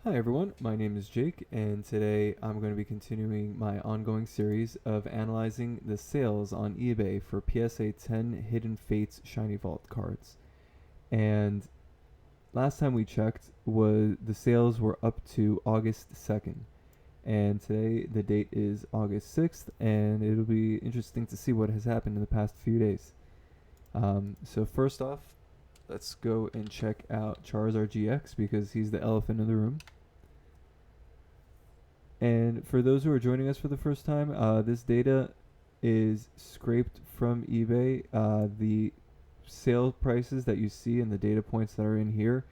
Hi everyone, my name is Jake, and today I'm going to be continuing my ongoing series of analyzing the sales on eBay for PSA 10 Hidden Fates Shiny Vault cards. And last time we checked, was the sales were up to August 2nd, and today the date is August 6th, and it'll be interesting to see what has happened in the past few days. So first off, let's go and check out Charizard GX because he's the elephant in the room. And for those who are joining us for the first time, this data is scraped from eBay. The sale prices that you see and the data points that are in here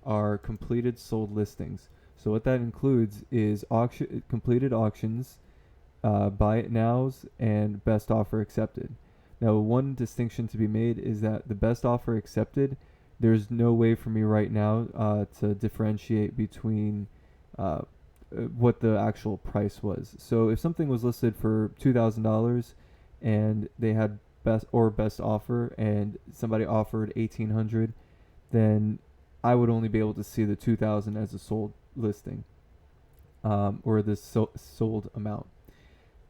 are completed sold listings. So what that includes is completed auctions, buy it nows, and best offer accepted. Now, one distinction to be made is that the best offer accepted, there's no way for me right now to differentiate between uh, what the actual price was. So if something was listed for $2,000 and they had best offer and somebody offered 1,800, then I would only be able to see the 2,000 as a sold listing, or the sold amount.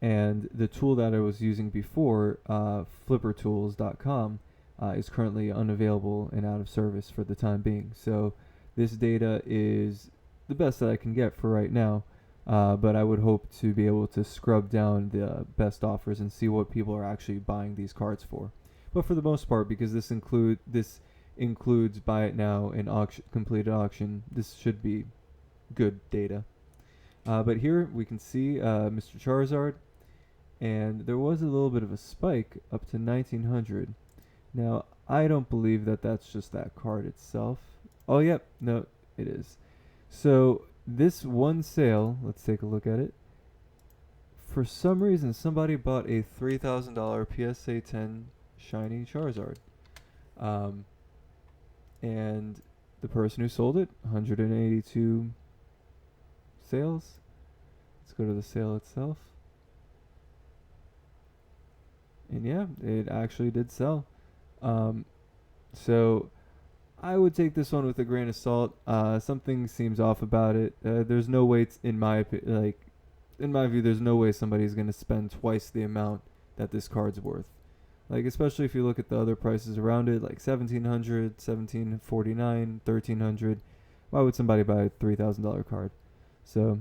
And the tool that I was using before, flippertools.com, is currently unavailable and out of service for the time being. So this data is the best that I can get for right now. But I would hope to be able to scrub down the best offers and see what people are actually buying these cards for. But for the most part, because this includes buy it now and completed auction, this should be good data. But here we can see Mr. Charizard, and there was a little bit of a spike up to 1900. Now, I don't believe that that's just that card itself. Oh, yep, no, it is. So, this one sale, let's take a look at it. For some reason, somebody bought a $3,000 PSA 10 shiny Charizard. Um, and the person who sold it, 182 sales. Let's go to the sale itself. And yeah, it actually did sell. Um, so I would take this one with a grain of salt. Something seems off about it. There's no way, in my view, there's no way somebody's gonna spend twice the amount that this card's worth. Like, especially if you look at the other prices around it, like 1,700, 1,749, 1,300. Why would somebody buy a $3,000 card? So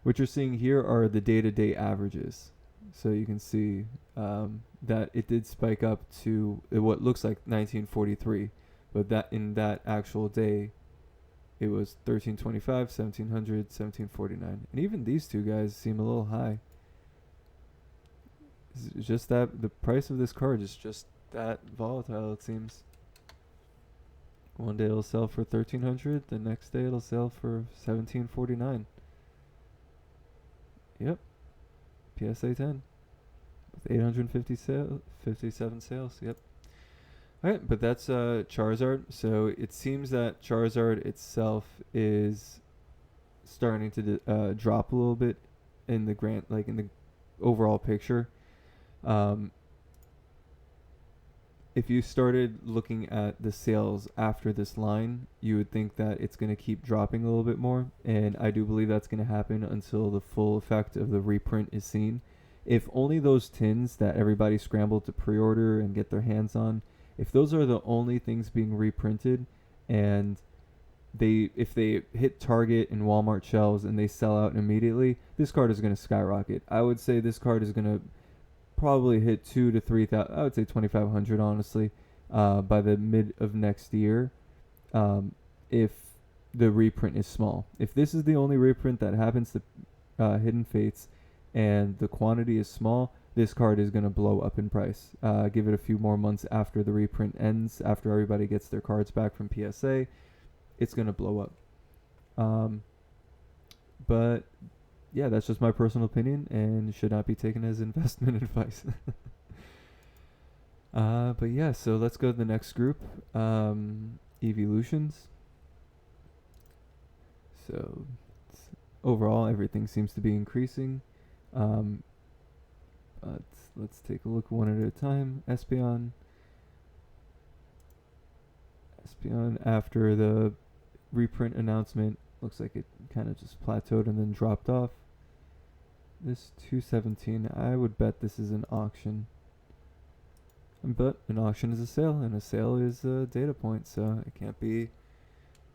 what you're seeing here are the day-to-day averages. So you can see that it did spike up to what looks like 1943, but that in that actual day, it was 1325, 1700, 1749, and even these two guys seem a little high. It's just that the price of this card is just that volatile. It seems. One day it'll sell for 1300, the next day it'll sell for 1749. Yep, PSA 10 with 857 sales. Yep. All right, but that's Charizard. So it seems that Charizard itself is starting to drop a little bit in the overall picture. Um, if you started looking at the sales after this line, you would think that it's going to keep dropping a little bit more, and I do believe that's going to happen until the full effect of the reprint is seen. If only those tins that everybody scrambled to pre-order and get their hands on, if those are the only things being reprinted, and if they hit Target and Walmart shelves and they sell out immediately, this card is going to skyrocket. I would say this card is going to probably hit 2 to 3,000. I would say 2,500 honestly, by the mid of next year, if the reprint is small. If this is the only reprint that happens to Hidden Fates, and the quantity is small, this card is going to blow up in price. Give it a few more months after the reprint ends, after everybody gets their cards back from PSA, it's going to blow up. But yeah, that's just my personal opinion and should not be taken as investment advice. But yeah, so let's go to the next group, evolutions. So overall, everything seems to be increasing. Let's take a look one at a time. Espeon. After the reprint announcement, looks like it kind of just plateaued and then dropped off. This 217, I would bet this is an auction. But an auction is a sale, and a sale is a data point, so it can't be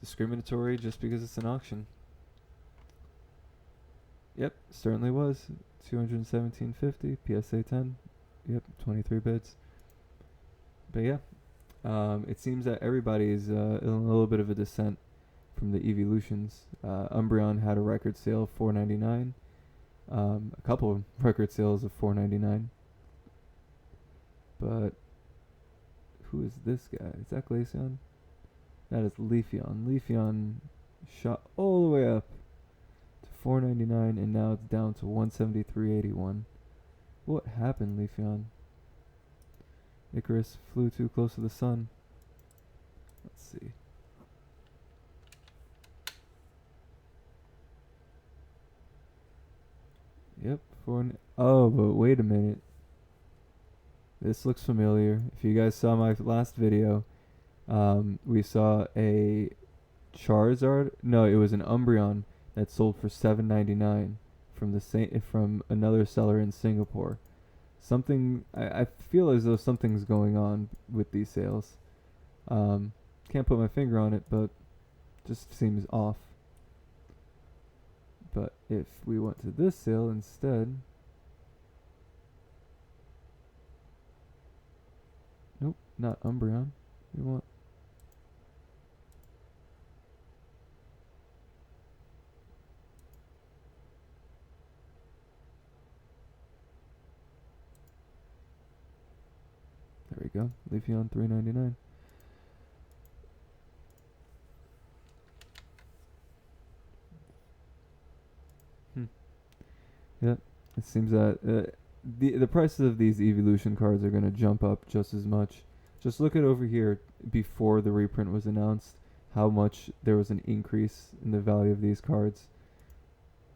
discriminatory just because it's an auction. Yep, certainly was. 217.50, PSA 10. Yep, 23 bids. But yeah, it seems that everybody is in a little bit of a descent from the evolutions. Umbreon had a record sale of $4.99. A couple of record sales of $4.99. But who is this guy? Is that Glaceon? That is Leafeon. Leafeon shot all the way up to $4.99, and now it's down to $173.81. What happened, Leafeon? Icarus flew too close to the sun. Let's see. Yep, oh, but wait a minute. This looks familiar. If you guys saw my last video, we saw a Charizard. No, it was an Umbreon that sold for $7.99 from another seller in Singapore. I feel as though something's going on with these sales. Can't put my finger on it, but just seems off. But if we went to this sale instead, nope, not Umbreon. We want there we go. Leafeon $3.99. Yeah, it seems that the prices of these evolution cards are gonna jump up just as much. Just look at over here before the reprint was announced, how much there was an increase in the value of these cards.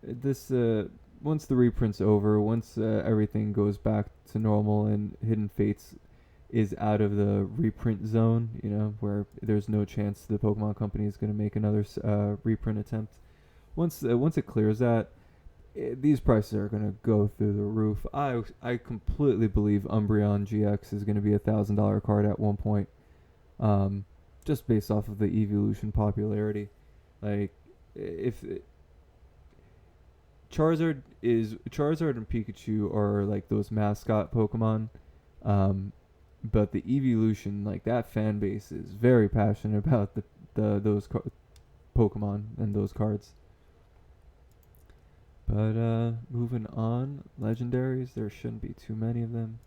This once the reprint's over, once everything goes back to normal and Hidden Fates is out of the reprint zone, you know, where there's no chance the Pokemon Company is gonna make another reprint attempt. Once it clears that, these prices are going to go through the roof. I completely believe Umbreon GX is going to be $1,000 card at one point, just based off of the evolution popularity. Like, if Charizard and Pikachu are like those mascot Pokemon, but the evolution, like, that fan base is very passionate about those Pokemon and those cards. But moving on, legendaries, there shouldn't be too many of them.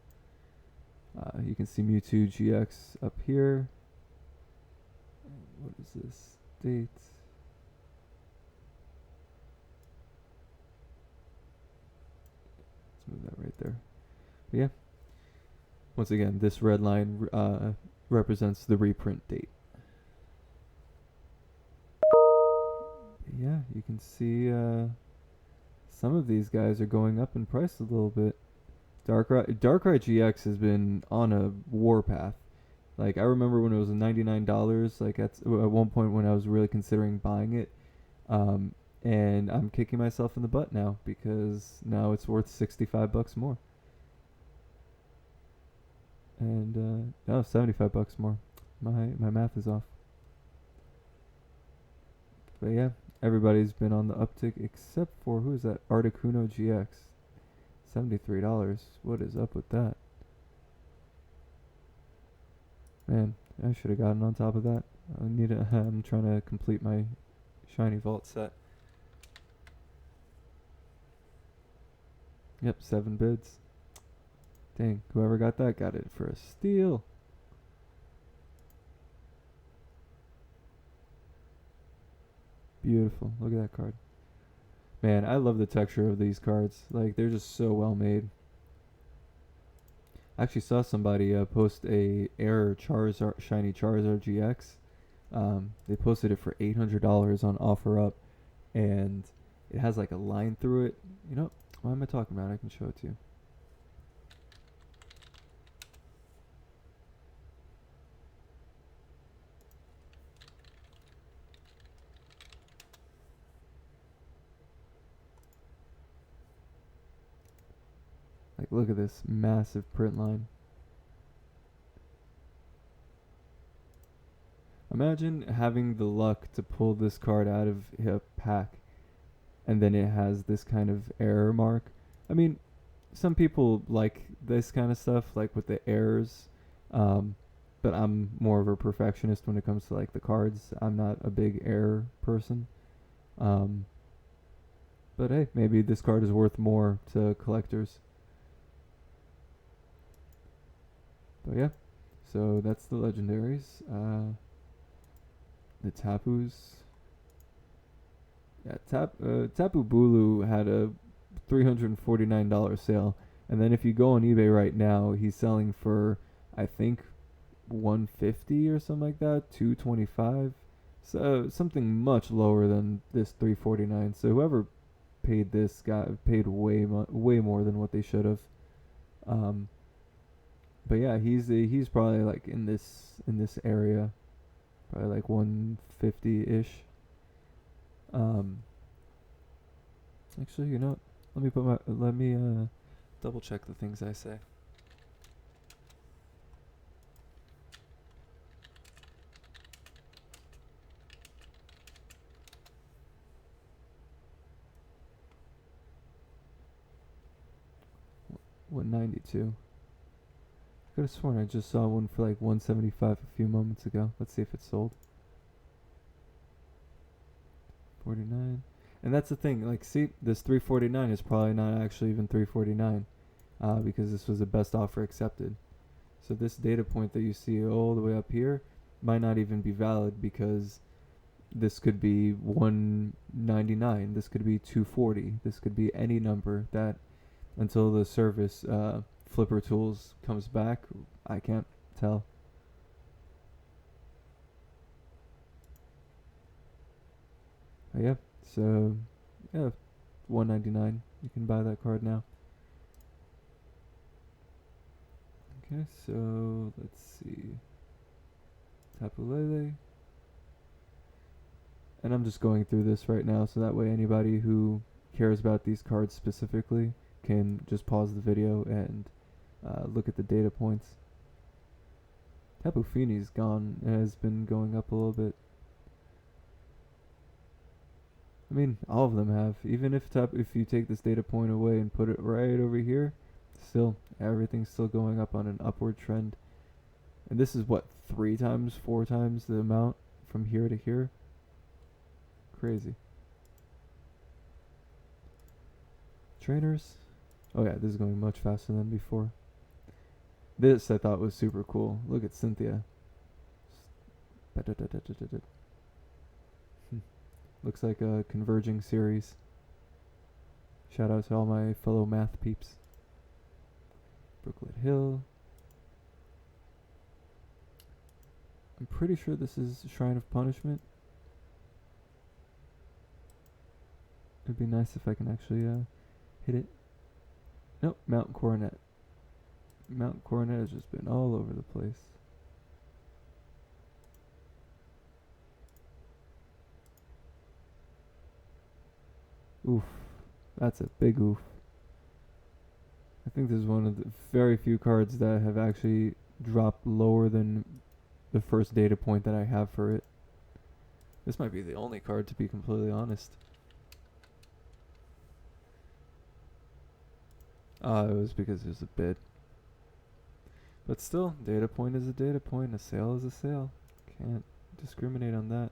You can see Mewtwo GX up here. What is this date? Let's move that right there. But yeah, once again, this red line represents the reprint date. But yeah, you can see some of these guys are going up in price a little bit. Darkrai GX has been on a warpath. Like, I remember when it was $99, like at one point when I was really considering buying it. And I'm kicking myself in the butt now because now it's worth $65 more. And no, $75 more. My math is off. But yeah, everybody's been on the uptick except for, who is that? Articuno GX. $73. What is up with that? Man, I should have gotten on top of that. I'm trying to complete my shiny vault set. Yep, 7 bids. Dang, whoever got that got it for a steal. Beautiful. Look at that card. Man, I love the texture of these cards. Like, they're just so well made. I actually saw somebody post a Air Charizard, shiny Charizard GX. They posted it for $800 on OfferUp, and it has like a line through it. You know, what am I talking about? I can show it to you. Like, look at this massive print line. Imagine having the luck to pull this card out of a pack and then it has this kind of error mark. I mean, some people like this kind of stuff, like with the errors. But I'm more of a perfectionist when it comes to like the cards. I'm not a big error person. Um, but hey, maybe this card is worth more to collectors. But yeah, so that's the legendaries. The Tapus. Yeah, Tapu Bulu had a $349 sale, and then if you go on eBay right now, he's selling for, I think, 150 or something like that, 225. So something much lower than this 349. So whoever paid this got paid way more than what they should have. Um, but yeah, he's probably like in this area, probably like 150 ish. Actually, you know what? Let me double check the things I say. $192. I could have sworn I just saw one for like 175 a few moments ago. Let's see if it's sold. 49. And that's the thing. Like, see, this 349 is probably not actually even 349, because this was the best offer accepted. So this data point that you see all the way up here might not even be valid because this could be 199. This could be 240. This could be any number that until the service Flipper Tools comes back, I can't tell. Yeah, so yeah, 199. You can buy that card now. Okay, so let's see. Tapu Lele. And I'm just going through this right now so that way anybody who cares about these cards specifically can just pause the video and look at the data points. Tapu Fini's has been going up a little bit. I mean, all of them have. Even if you take this data point away and put it right over here, still everything's still going up on an upward trend. And this is what, 3 times, 4 times the amount from here to here. Crazy. Trainers. Oh yeah, this is going much faster than before. This I thought was super cool. Look at Cynthia. Looks like a converging series. Shout out to all my fellow math peeps. Brooklet Hill. I'm pretty sure this is Shrine of Punishment. It'd be nice if I can actually hit it. Nope, Mountain Coronet. Mountain Coronet has just been all over the place. Oof, that's a big oof. I think this is one of the very few cards that have actually dropped lower than the first data point that I have for it. This might be the only card, to be completely honest. It was because there's a bid. But still, data point is a data point, a sale is a sale. Can't discriminate on that.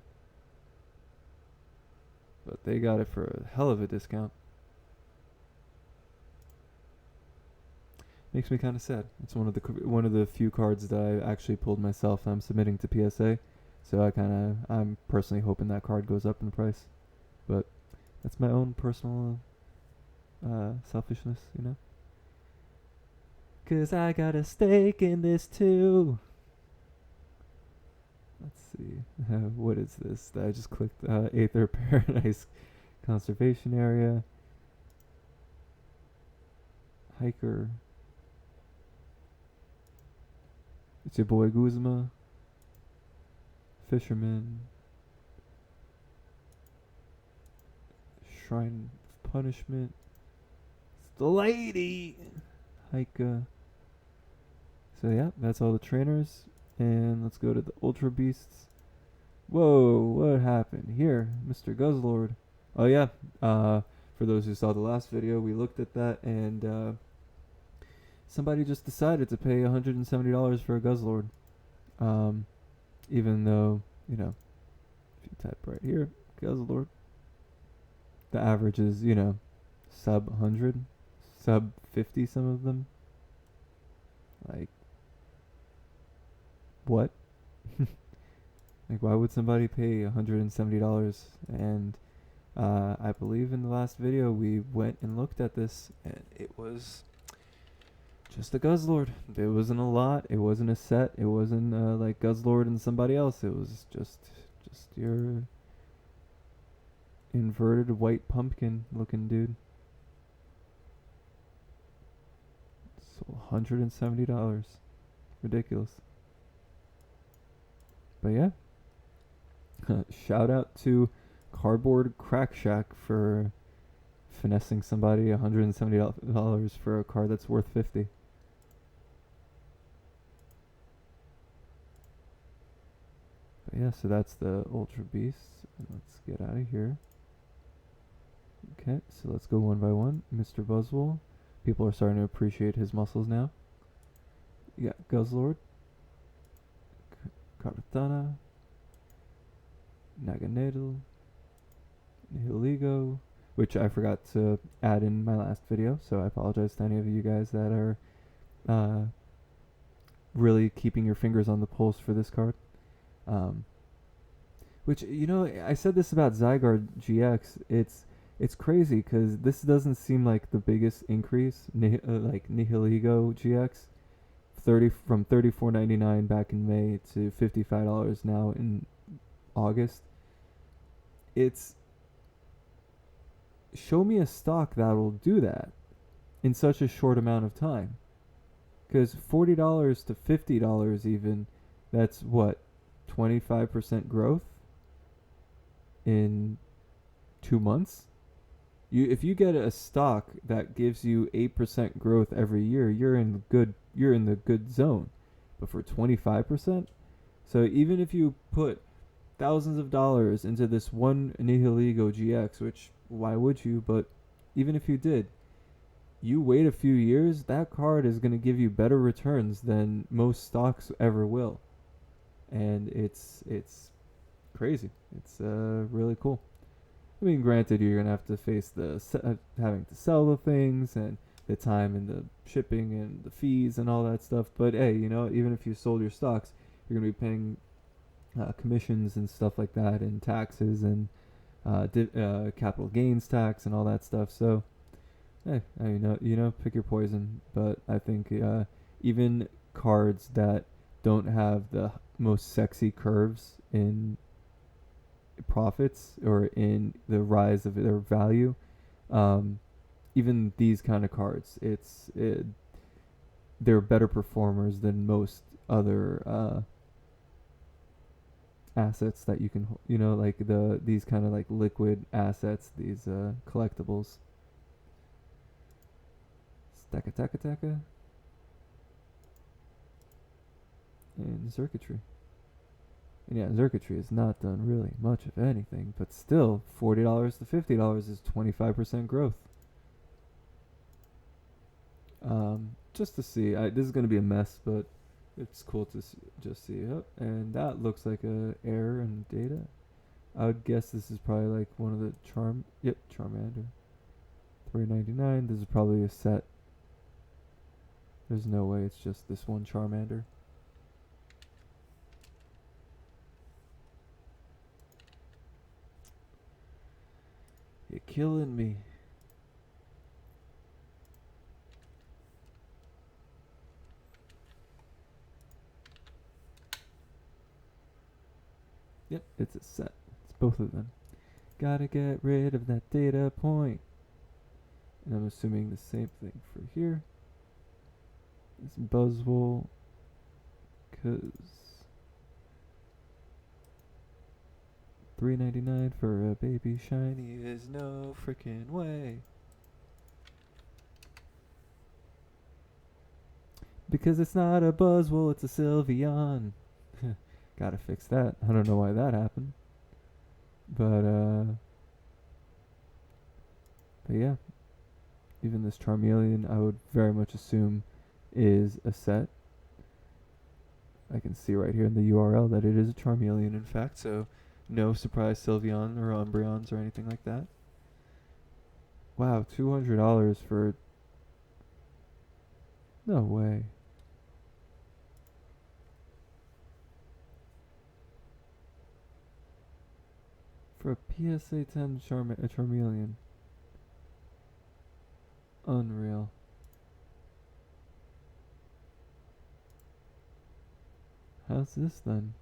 But they got it for a hell of a discount. Makes me kind of sad. It's one of the few cards that I actually pulled myself. I'm submitting to PSA, so I'm personally hoping that card goes up in price. But that's my own personal selfishness, you know. 'Cause I got a stake in this too. Let's see. What is this? I just clicked Aether Paradise Conservation Area. Hiker. It's your boy Guzma. Fisherman. Shrine of Punishment. It's the lady. Taika. So yeah, that's all the trainers. And let's go to the Ultra Beasts. Whoa, what happened here, Mr. Guzzlord? Oh yeah, for those who saw the last video, we looked at that and somebody just decided to pay $170 for a Guzzlord. Even though, you know, if you type right here, Guzzlord, the average is, you know, sub 100, sub 50, some of them. Like, what? Like, why would somebody pay $170? And I believe in the last video we went and looked at this, and it was just a Guzzlord. It wasn't a lot. It wasn't a set. It wasn't like Guzzlord and somebody else. It was just your inverted white pumpkin looking dude. So $170. Ridiculous. But yeah. Shout out to Cardboard Crack Shack for finessing somebody $170 for a card that's worth $50. But yeah, so that's the Ultra Beasts. And let's get out of here. Okay, so let's go one by one. Mr. Buzzwole. People are starting to appreciate his muscles now. You got Guzzlord, Kartana, Naganadel, Nihiligo, which I forgot to add in my last video, so I apologize to any of you guys that are really keeping your fingers on the pulse for this card. Which, you know, I said this about Zygarde GX. It's crazy because this doesn't seem like the biggest increase. Like Nihiligo GX, from $34.99 back in May to $55 now in August. It's, show me a stock that'll do that in such a short amount of time. Because $40 to $50 even, that's what, 25% growth in 2 months? If you get a stock that gives you 8% growth every year, you're in the good zone. But for 25%, so even if you put thousands of dollars into this one Nihiligo GX, which why would you? But even if you did, you wait a few years, that card is going to give you better returns than most stocks ever will. And it's crazy. It's really cool. I mean, granted, you're going to have to face the having to sell the things and the time and the shipping and the fees and all that stuff. But hey, you know, even if you sold your stocks, you're going to be paying commissions and stuff like that, and taxes and capital gains tax and all that stuff. So, hey, you know, pick your poison. But I think even cards that don't have the most sexy curves in profits or in the rise of their value, even these kind of cards, they're better performers than most other assets that you can, you know, like these kind of like liquid assets, these collectibles. Taka and circuitry. And yeah, circuitry has not done really much of anything, but still, $40 to $50 is 25% growth. Just to see, this is going to be a mess, but it's cool to just see. Yep, and that looks like a error in data. I would guess this is probably like one of the Charmander. $3.99. This is probably a set. There's no way it's just this one Charmander. You're killing me. Yep, it's a set. It's both of them. Gotta get rid of that data point. And I'm assuming the same thing for here. This Buzzwole, cause $3.99 for a baby shiny is no freaking way. Because it's not a Buzzwole, it's a Sylveon. Gotta fix that. I don't know why that happened. But yeah, even this Charmeleon I would very much assume is a set. I can see right here in the URL that it is a Charmeleon in fact, so no surprise Sylveon or Umbreons or anything like that. Wow, $200 for... No way. For a PSA 10 Charmeleon. Unreal. How's this then?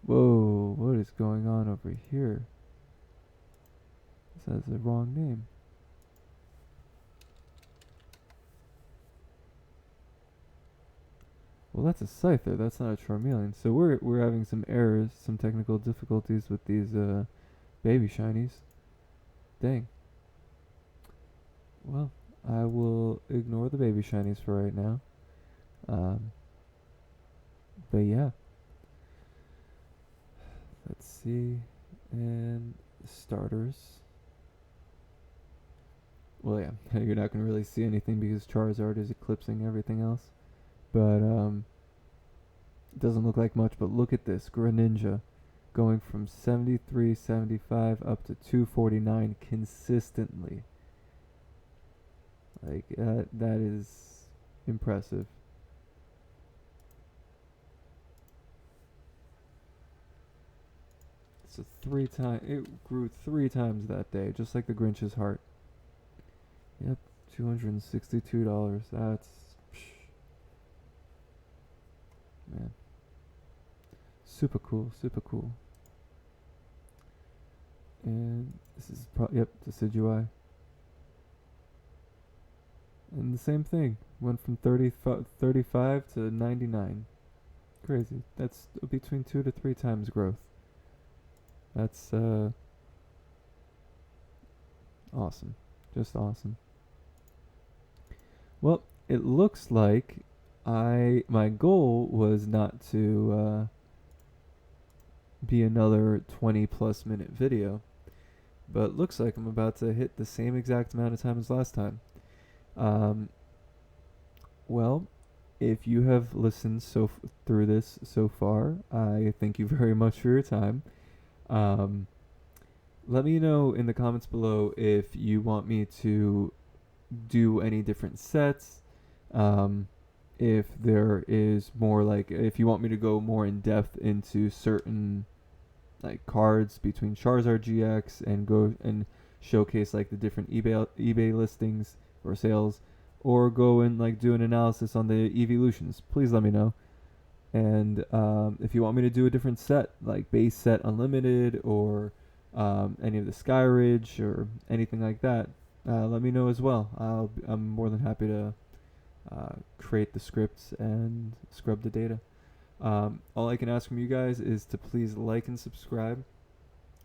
Whoa, what is going on over here? This has the wrong name. Well, that's a Scyther, that's not a Charmeleon. So we're having some errors, some technical difficulties with these baby shinies. Dang. Well, I will ignore the baby shinies for right now. But yeah. Let's see. And starters. Well, yeah, you're not going to really see anything because Charizard is eclipsing everything else. But it doesn't look like much. But look at this. Greninja going from 73, 75 up to 249 consistently. Like, that is impressive. So it grew 3 times that day, just like the Grinch's heart. Yep, $262. That's... Man. Super cool, super cool. And this is yep, Decidueye. And the same thing. Went from 35 to 99. Crazy. That's between 2 to 3 times growth. That's awesome. Just awesome. Well, it looks like my goal was not to be another 20+ minute video, but looks like I'm about to hit the same exact amount of time as last time. Well, if you have listened through this so far, I thank you very much for your time. Let me know in the comments below if you want me to do any different sets. If there is more, like, if you want me to go more in depth into certain like cards between Charizard GX and go and showcase like the different eBay listings or sales, or go and like do an analysis on the evolutions, please let me know. And if you want me to do a different set, like base set unlimited, or any of the Sky Ridge or anything like that, let me know as well. I'm more than happy to create the scripts and scrub the data. All I can ask from you guys is to please like and subscribe.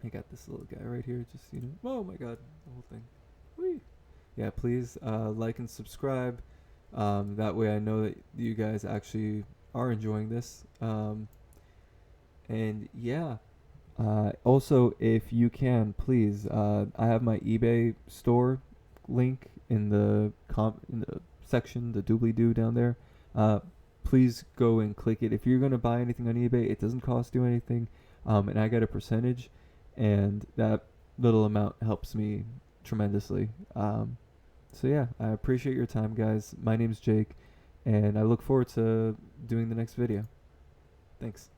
I got this little guy right here, just, you know. Oh my god, the whole thing. Whee! Yeah, please like and subscribe. That way I know that you guys actually are enjoying this. And yeah. Also, if you can, please, I have my eBay store link in the section, the doobly-doo down there. Please go and click it. If you're going to buy anything on eBay, it doesn't cost you anything, and I get a percentage, and that little amount helps me tremendously. So yeah, I appreciate your time, guys. My name's Jake, and I look forward to doing the next video. Thanks.